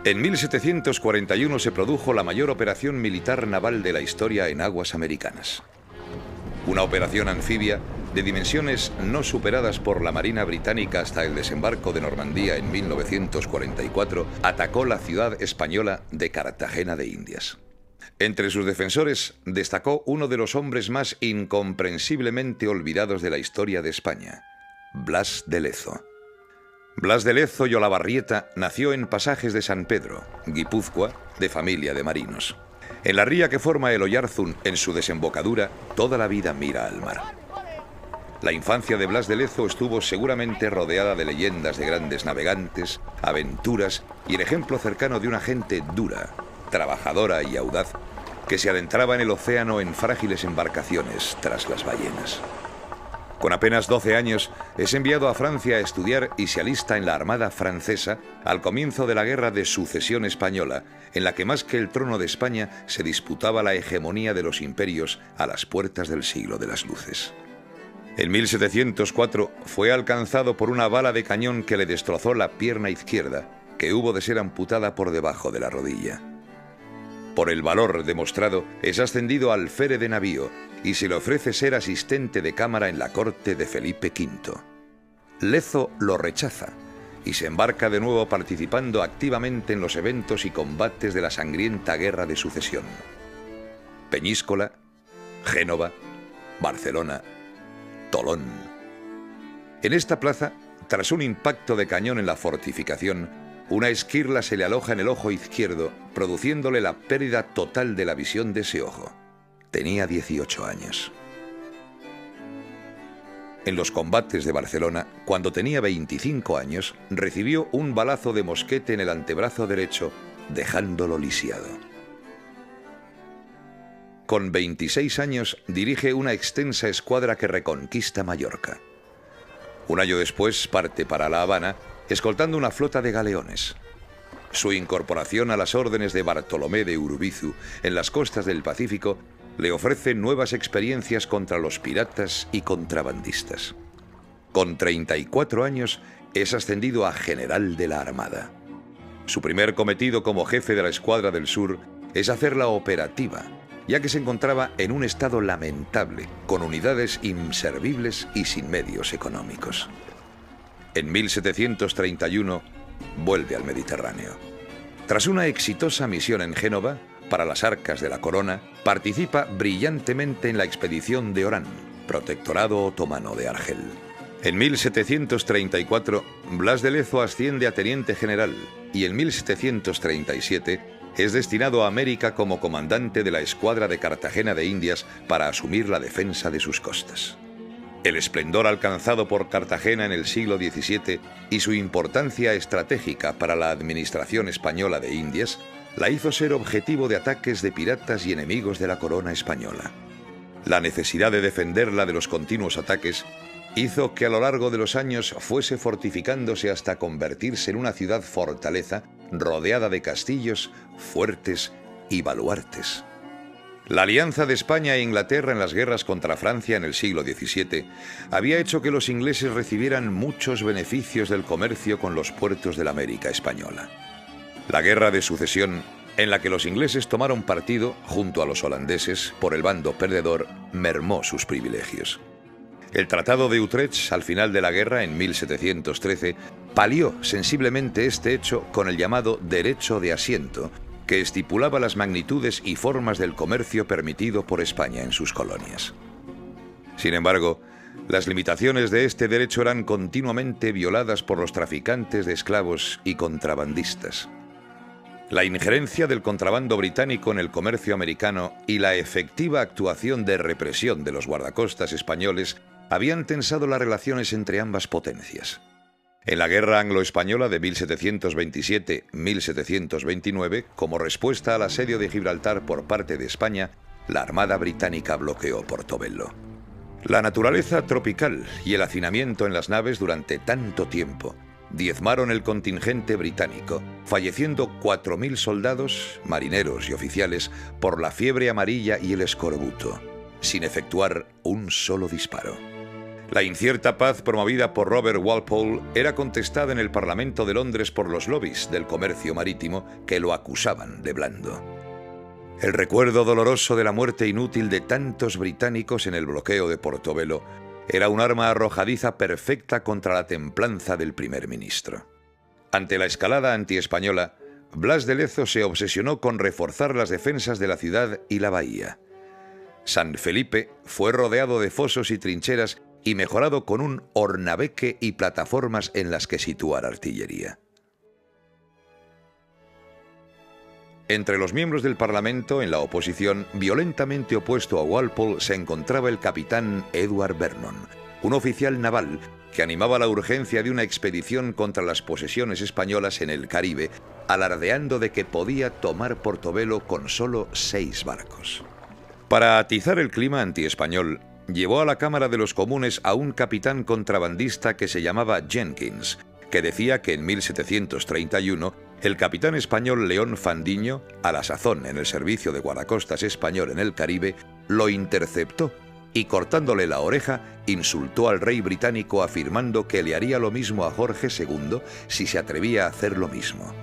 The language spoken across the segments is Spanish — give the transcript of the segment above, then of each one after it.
En 1741 se produjo la mayor operación militar naval de la historia en aguas americanas. Una operación anfibia de dimensiones no superadas por la Marina británica hasta el desembarco de Normandía en 1944, atacó la ciudad española de Cartagena de Indias. Entre sus defensores destacó uno de los hombres más incomprensiblemente olvidados de la historia de España, Blas de Lezo. Blas de Lezo y Olavarrieta nació en Pasajes de San Pedro, Guipúzcoa, de familia de marinos. En la ría que forma el Oyarzún, en su desembocadura, toda la vida mira al mar. La infancia de Blas de Lezo estuvo seguramente rodeada de leyendas de grandes navegantes, aventuras y el ejemplo cercano de una gente dura, trabajadora y audaz, que se adentraba en el océano en frágiles embarcaciones tras las ballenas. Con apenas 12 años, es enviado a Francia a estudiar y se alista en la Armada francesa al comienzo de la Guerra de Sucesión Española, en la que más que el trono de España se disputaba la hegemonía de los imperios a las puertas del siglo de las luces. En 1704 fue alcanzado por una bala de cañón que le destrozó la pierna izquierda, que hubo de ser amputada por debajo de la rodilla. Por el valor demostrado, es ascendido al alférez de navío y se le ofrece ser asistente de cámara en la corte de Felipe V. Lezo lo rechaza y se embarca de nuevo participando activamente en los eventos y combates de la sangrienta Guerra de Sucesión. Peñíscola, Génova, Barcelona, Tolón. En esta plaza, tras un impacto de cañón en la fortificación, una esquirla se le aloja en el ojo izquierdo, produciéndole la pérdida total de la visión de ese ojo. Tenía 18 años. En los combates de Barcelona, cuando tenía 25 años, recibió un balazo de mosquete en el antebrazo derecho, dejándolo lisiado. Con 26 años, dirige una extensa escuadra que reconquista Mallorca. Un año después parte para La Habana, escoltando una flota de galeones. Su incorporación a las órdenes de Bartolomé de Urubizu en las costas del Pacífico le ofrece nuevas experiencias contra los piratas y contrabandistas. Con 34 años es ascendido a general de la Armada. Su primer cometido como jefe de la Escuadra del Sur es hacerla operativa, ya que se encontraba en un estado lamentable, con unidades inservibles y sin medios económicos. En 1731 vuelve al Mediterráneo. Tras una exitosa misión en Génova, para las arcas de la corona, participa brillantemente en la expedición de Orán, protectorado otomano de Argel. En 1734, Blas de Lezo asciende a teniente general y en 1737 es destinado a América como comandante de la escuadra de Cartagena de Indias para asumir la defensa de sus costas. El esplendor alcanzado por Cartagena en el siglo XVII y su importancia estratégica para la administración española de Indias la hizo ser objetivo de ataques de piratas y enemigos de la corona española. La necesidad de defenderla de los continuos ataques hizo que a lo largo de los años fuese fortificándose hasta convertirse en una ciudad fortaleza rodeada de castillos, fuertes y baluartes. La alianza de España e Inglaterra en las guerras contra Francia en el siglo XVII había hecho que los ingleses recibieran muchos beneficios del comercio con los puertos de la América española. La Guerra de Sucesión, en la que los ingleses tomaron partido, junto a los holandeses, por el bando perdedor, mermó sus privilegios. El Tratado de Utrecht, al final de la guerra, en 1713, palió sensiblemente este hecho con el llamado Derecho de Asiento, que estipulaba las magnitudes y formas del comercio permitido por España en sus colonias. Sin embargo, las limitaciones de este derecho eran continuamente violadas por los traficantes de esclavos y contrabandistas. La injerencia del contrabando británico en el comercio americano y la efectiva actuación de represión de los guardacostas españoles habían tensado las relaciones entre ambas potencias. En la Guerra Anglo-Española de 1727-1729, como respuesta al asedio de Gibraltar por parte de España, la Armada británica bloqueó Portobelo. La naturaleza tropical y el hacinamiento en las naves durante tanto tiempo diezmaron el contingente británico, falleciendo 4.000 soldados, marineros y oficiales por la fiebre amarilla y el escorbuto, sin efectuar un solo disparo. La incierta paz promovida por Robert Walpole era contestada en el Parlamento de Londres por los lobbies del comercio marítimo que lo acusaban de blando. El recuerdo doloroso de la muerte inútil de tantos británicos en el bloqueo de Portobelo era un arma arrojadiza perfecta contra la templanza del primer ministro. Ante la escalada antiespañola, Blas de Lezo se obsesionó con reforzar las defensas de la ciudad y la bahía. San Felipe fue rodeado de fosos y trincheras y mejorado con un hornabeque y plataformas en las que situar artillería. Entre los miembros del Parlamento, en la oposición, violentamente opuesto a Walpole, se encontraba el capitán Edward Vernon, un oficial naval que animaba la urgencia de una expedición contra las posesiones españolas en el Caribe, alardeando de que podía tomar Portobelo con solo 6 barcos. Para atizar el clima antiespañol, llevó a la Cámara de los Comunes a un capitán contrabandista que se llamaba Jenkins, que decía que en 1731 el capitán español León Fandiño, a la sazón en el servicio de guardacostas español en el Caribe, lo interceptó y, cortándole la oreja, insultó al rey británico afirmando que le haría lo mismo a Jorge II si se atrevía a hacer lo mismo.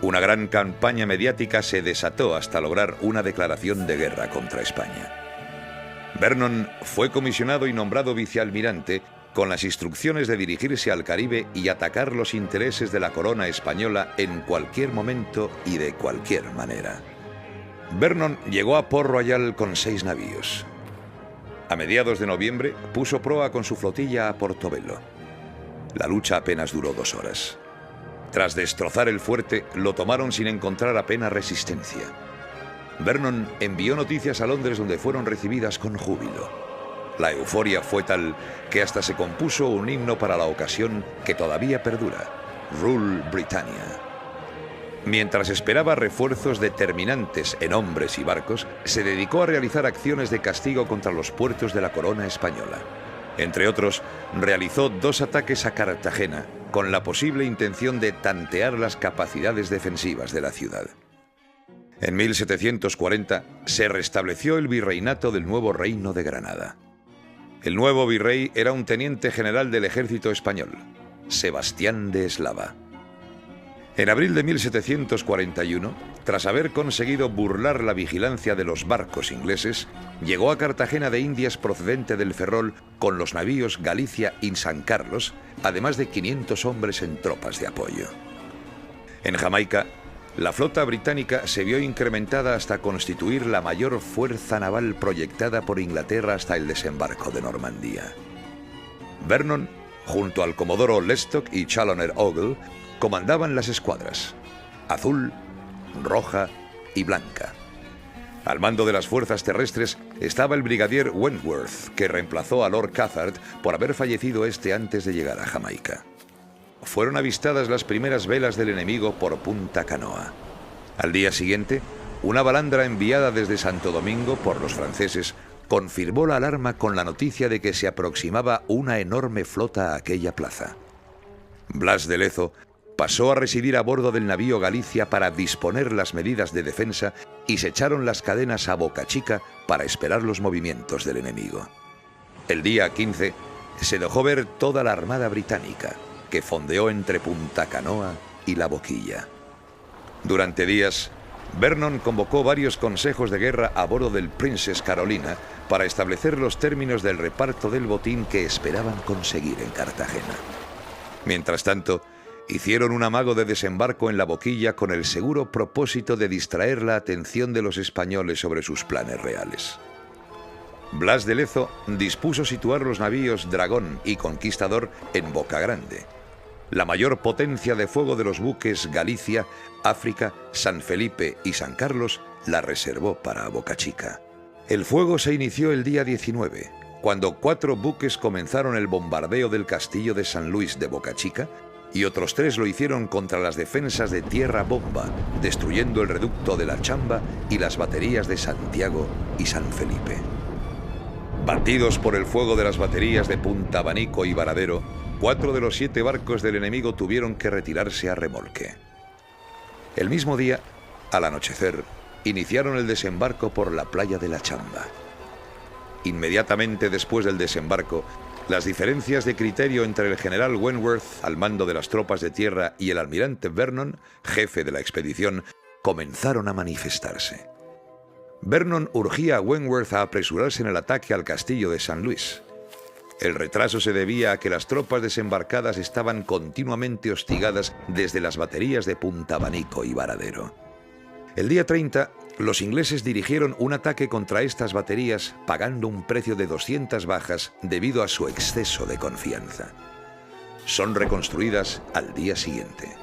Una gran campaña mediática se desató hasta lograr una declaración de guerra contra España. Vernon fue comisionado y nombrado vicealmirante con las instrucciones de dirigirse al Caribe y atacar los intereses de la corona española en cualquier momento y de cualquier manera. Vernon llegó a Port Royal con 6 navíos. A mediados de noviembre puso proa con su flotilla a Portobelo. La lucha apenas duró 2 horas. Tras destrozar el fuerte, lo tomaron sin encontrar apenas resistencia. Vernon envió noticias a Londres, donde fueron recibidas con júbilo. La euforia fue tal que hasta se compuso un himno para la ocasión que todavía perdura: Rule Britannia. Mientras esperaba refuerzos determinantes en hombres y barcos, se dedicó a realizar acciones de castigo contra los puertos de la corona española. Entre otros, realizó 2 ataques a Cartagena, con la posible intención de tantear las capacidades defensivas de la ciudad. En 1740 se restableció el virreinato del nuevo Reino de Granada. El nuevo virrey era un teniente general del ejército español, Sebastián de Eslava. En abril de 1741, tras haber conseguido burlar la vigilancia de los barcos ingleses, llegó a Cartagena de Indias procedente del Ferrol con los navíos Galicia y San Carlos, además de 500 hombres en tropas de apoyo. En Jamaica, la flota británica se vio incrementada hasta constituir la mayor fuerza naval proyectada por Inglaterra hasta el desembarco de Normandía. Vernon, junto al comodoro Lestock y Challoner Ogle, comandaban las escuadras: azul, roja y blanca. Al mando de las fuerzas terrestres estaba el brigadier Wentworth, que reemplazó a Lord Cathcart por haber fallecido este antes de llegar a Jamaica. Fueron avistadas las primeras velas del enemigo por Punta Canoa. Al día siguiente, una balandra enviada desde Santo Domingo por los franceses confirmó la alarma con la noticia de que se aproximaba una enorme flota a aquella plaza. Blas de Lezo pasó a residir a bordo del navío Galicia para disponer las medidas de defensa y se echaron las cadenas a Boca Chica para esperar los movimientos del enemigo. El día 15 se dejó ver toda la armada británica, que fondeó entre Punta Canoa y La Boquilla. Durante días, Vernon convocó varios consejos de guerra a bordo del Princess Carolina para establecer los términos del reparto del botín que esperaban conseguir en Cartagena. Mientras tanto, hicieron un amago de desembarco en La Boquilla con el seguro propósito de distraer la atención de los españoles sobre sus planes reales. Blas de Lezo dispuso situar los navíos Dragón y Conquistador en Boca Grande. La mayor potencia de fuego de los buques Galicia, África, San Felipe y San Carlos la reservó para Boca Chica. El fuego se inició el día 19, cuando 4 buques comenzaron el bombardeo del castillo de San Luis de Boca Chica y otros 3 lo hicieron contra las defensas de Tierra Bomba, destruyendo el reducto de La Chamba y las baterías de Santiago y San Felipe. Batidos por el fuego de las baterías de Punta Abanico y Varadero, 4 de los 7 barcos del enemigo tuvieron que retirarse a remolque. El mismo día, al anochecer, iniciaron el desembarco por la playa de La Chamba. Inmediatamente después del desembarco, Las diferencias de criterio entre el general Wentworth, al mando de las tropas de tierra, y el almirante Vernon, jefe de la expedición, comenzaron a manifestarse. Vernon urgía a Wentworth a apresurarse en el ataque al castillo de San Luis. El retraso se debía a que las tropas desembarcadas estaban continuamente hostigadas desde las baterías de Punta Abanico y Varadero. El día 30, los ingleses dirigieron un ataque contra estas baterías, pagando un precio de 200 bajas debido a su exceso de confianza. Son reconstruidas al día siguiente.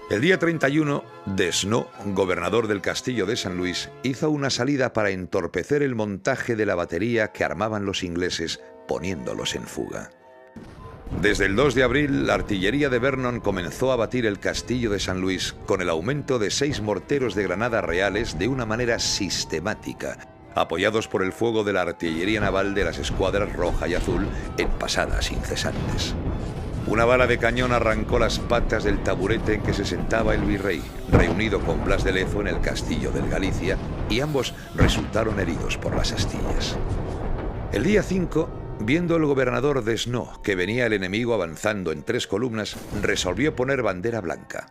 El día 31, Desnos, gobernador del castillo de San Luis, hizo una salida para entorpecer el montaje de la batería que armaban los ingleses, poniéndolos en fuga. Desde el 2 de abril, la artillería de Vernon comenzó a batir el castillo de San Luis con el aumento de 6 morteros de granada reales de una manera sistemática, apoyados por el fuego de la artillería naval de las escuadras roja y azul en pasadas incesantes. Una bala de cañón arrancó las patas del taburete en que se sentaba el virrey, reunido con Blas de Lezo en el castillo del Galicia, y ambos resultaron heridos por las astillas. El día 5, viendo el gobernador Desnos que venía el enemigo avanzando en 3 columnas, resolvió poner bandera blanca.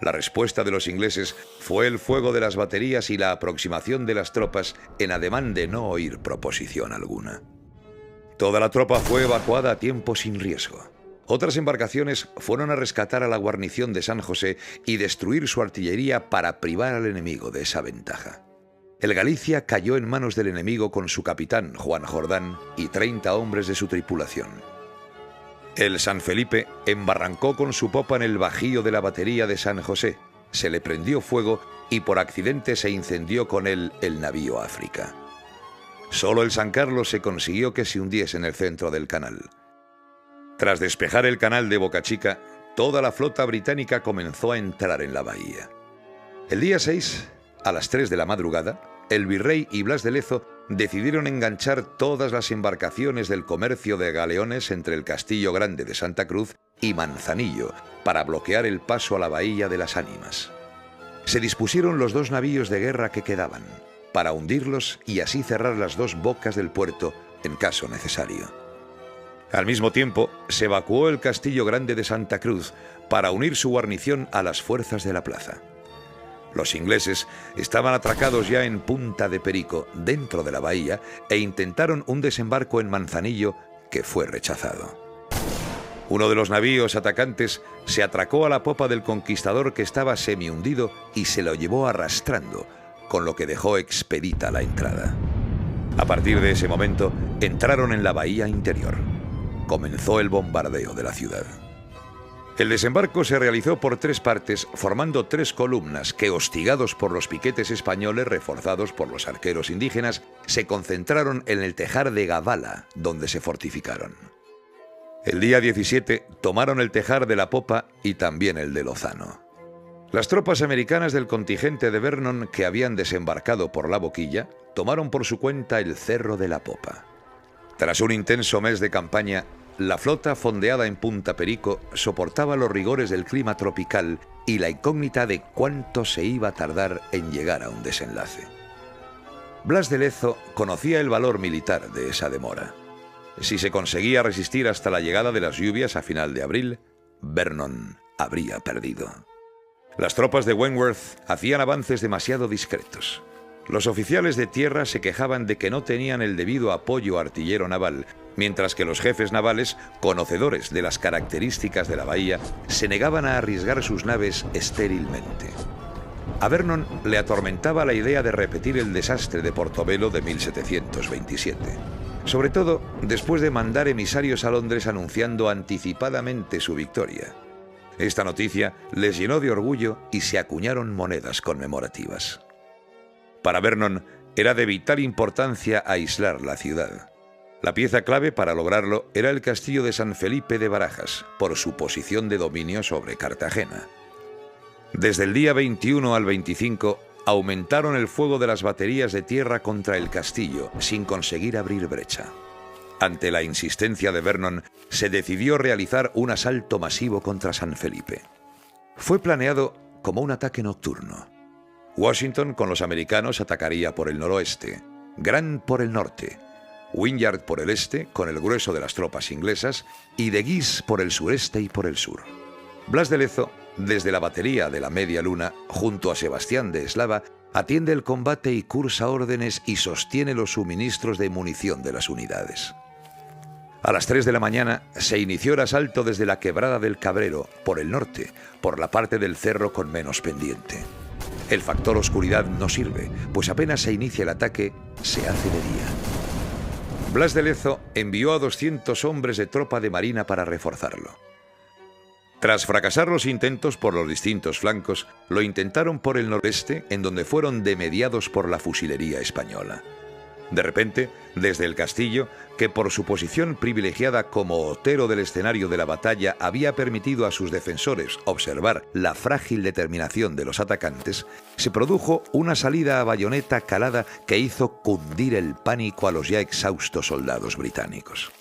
La respuesta de los ingleses fue el fuego de las baterías y la aproximación de las tropas en ademán de no oír proposición alguna. Toda la tropa fue evacuada a tiempo sin riesgo. Otras embarcaciones fueron a rescatar a la guarnición de San José y destruir su artillería para privar al enemigo de esa ventaja. El Galicia cayó en manos del enemigo con su capitán, Juan Jordán, y 30 hombres de su tripulación. El San Felipe embarrancó con su popa en el bajío de la batería de San José, se le prendió fuego y por accidente se incendió con él el navío África. Solo el San Carlos se consiguió que se hundiese en el centro del canal. Tras despejar el canal de Boca Chica, toda la flota británica comenzó a entrar en la bahía. El día 6, a las 3 de la madrugada, el virrey y Blas de Lezo decidieron enganchar todas las embarcaciones del comercio de galeones entre el Castillo Grande de Santa Cruz y Manzanillo para bloquear el paso a la Bahía de las Ánimas. Se dispusieron los 2 navíos de guerra que quedaban, para hundirlos y así cerrar las 2 bocas del puerto en caso necesario. Al mismo tiempo, se evacuó el Castillo Grande de Santa Cruz para unir su guarnición a las fuerzas de la plaza. Los ingleses estaban atracados ya en Punta de Perico, dentro de la bahía, e intentaron un desembarco en Manzanillo que fue rechazado. Uno de los navíos atacantes se atracó a la popa del Conquistador que estaba semi-hundido y se lo llevó arrastrando, con lo que dejó expedita la entrada. A partir de ese momento, entraron en la bahía interior. Comenzó el bombardeo de la ciudad. El desembarco se realizó por 3 partes, formando 3 columnas que, hostigados por los piquetes españoles reforzados por los arqueros indígenas, se concentraron en el tejar de Gavala, donde se fortificaron. El día 17 tomaron el tejar de la popa y también el de Lozano. Las tropas americanas del contingente de Vernon, que habían desembarcado por la boquilla, tomaron por su cuenta el cerro de la popa. Tras un intenso mes de campaña, la flota fondeada en Punta Perico soportaba los rigores del clima tropical y la incógnita de cuánto se iba a tardar en llegar a un desenlace. Blas de Lezo conocía el valor militar de esa demora. Si se conseguía resistir hasta la llegada de las lluvias a final de abril, Vernon habría perdido. Las tropas de Wentworth hacían avances demasiado discretos. Los oficiales de tierra se quejaban de que no tenían el debido apoyo artillero naval, mientras que los jefes navales, conocedores de las características de la bahía, se negaban a arriesgar sus naves estérilmente. A Vernon le atormentaba la idea de repetir el desastre de Portobelo de 1727, sobre todo después de mandar emisarios a Londres anunciando anticipadamente su victoria. Esta noticia les llenó de orgullo y se acuñaron monedas conmemorativas. Para Vernon era de vital importancia aislar la ciudad. La pieza clave para lograrlo era el castillo de San Felipe de Barajas, por su posición de dominio sobre Cartagena. Desde el día 21 al 25 aumentaron el fuego de las baterías de tierra contra el castillo, sin conseguir abrir brecha. Ante la insistencia de Vernon, se decidió realizar un asalto masivo contra San Felipe. Fue planeado como un ataque nocturno. Washington con los americanos atacaría por el noroeste, Grant por el norte. Wynyard por el este, con el grueso de las tropas inglesas, y de Guise por el sureste y por el sur. Blas de Lezo, desde la batería de la Media Luna, junto a Sebastián de Eslava, atiende el combate y cursa órdenes y sostiene los suministros de munición de las unidades. A las 3 de la mañana se inició el asalto desde la Quebrada del Cabrero, por el norte, por la parte del cerro con menos pendiente. El factor oscuridad no sirve, pues apenas se inicia el ataque, se hace de día. Blas de Lezo envió a 200 hombres de tropa de marina para reforzarlo. Tras fracasar los intentos por los distintos flancos, lo intentaron por el noreste, en donde fueron demediados por la fusilería española. De repente, desde el castillo, que por su posición privilegiada como otero del escenario de la batalla había permitido a sus defensores observar la frágil determinación de los atacantes, se produjo una salida a bayoneta calada que hizo cundir el pánico a los ya exhaustos soldados británicos.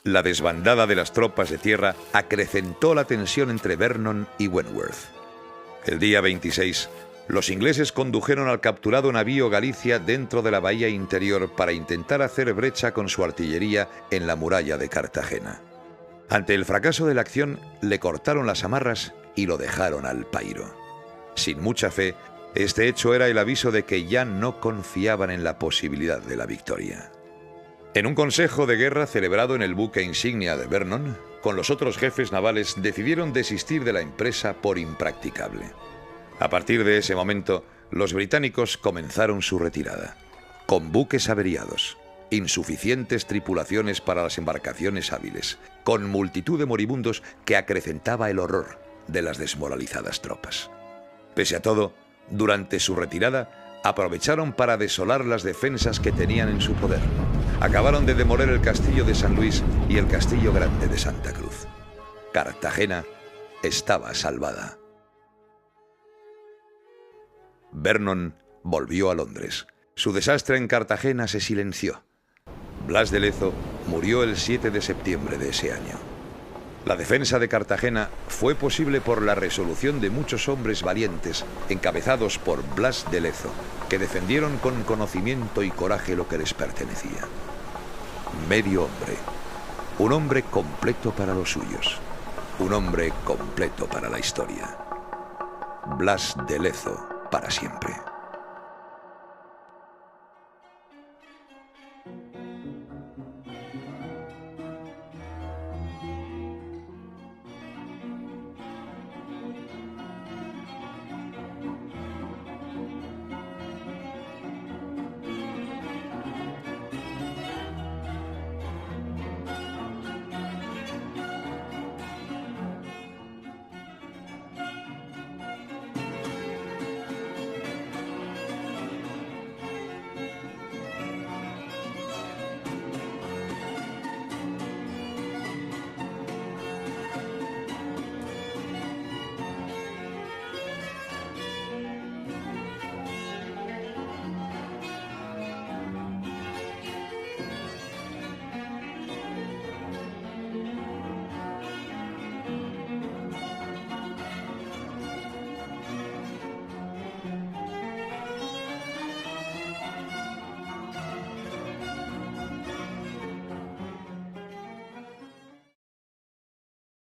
La desbandada de las tropas de tierra acrecentó la tensión entre Vernon y Wentworth. El día 26, los ingleses condujeron al capturado navío Galicia dentro de la bahía interior para intentar hacer brecha con su artillería en la muralla de Cartagena. Ante el fracaso de la acción, le cortaron las amarras y lo dejaron al pairo. Sin mucha fe, este hecho era el aviso de que ya no confiaban en la posibilidad de la victoria. En un consejo de guerra celebrado en el buque insignia de Vernon, con los otros jefes navales decidieron desistir de la empresa por impracticable. A partir de ese momento, los británicos comenzaron su retirada, con buques averiados, insuficientes tripulaciones para las embarcaciones hábiles, con multitud de moribundos que acrecentaba el horror de las desmoralizadas tropas. Pese a todo, durante su retirada, aprovecharon para desolar las defensas que tenían en su poder. Acabaron de demoler el castillo de San Luis y el castillo grande de Santa Cruz. Cartagena estaba salvada. Vernon volvió a Londres. Su desastre en Cartagena se silenció. Blas de Lezo murió el 7 de septiembre de ese año. La defensa de Cartagena fue posible por la resolución de muchos hombres valientes, encabezados por Blas de Lezo, que defendieron con conocimiento y coraje lo que les pertenecía. Medio hombre. Un hombre completo para los suyos. Un hombre completo para la historia. Blas de Lezo para siempre.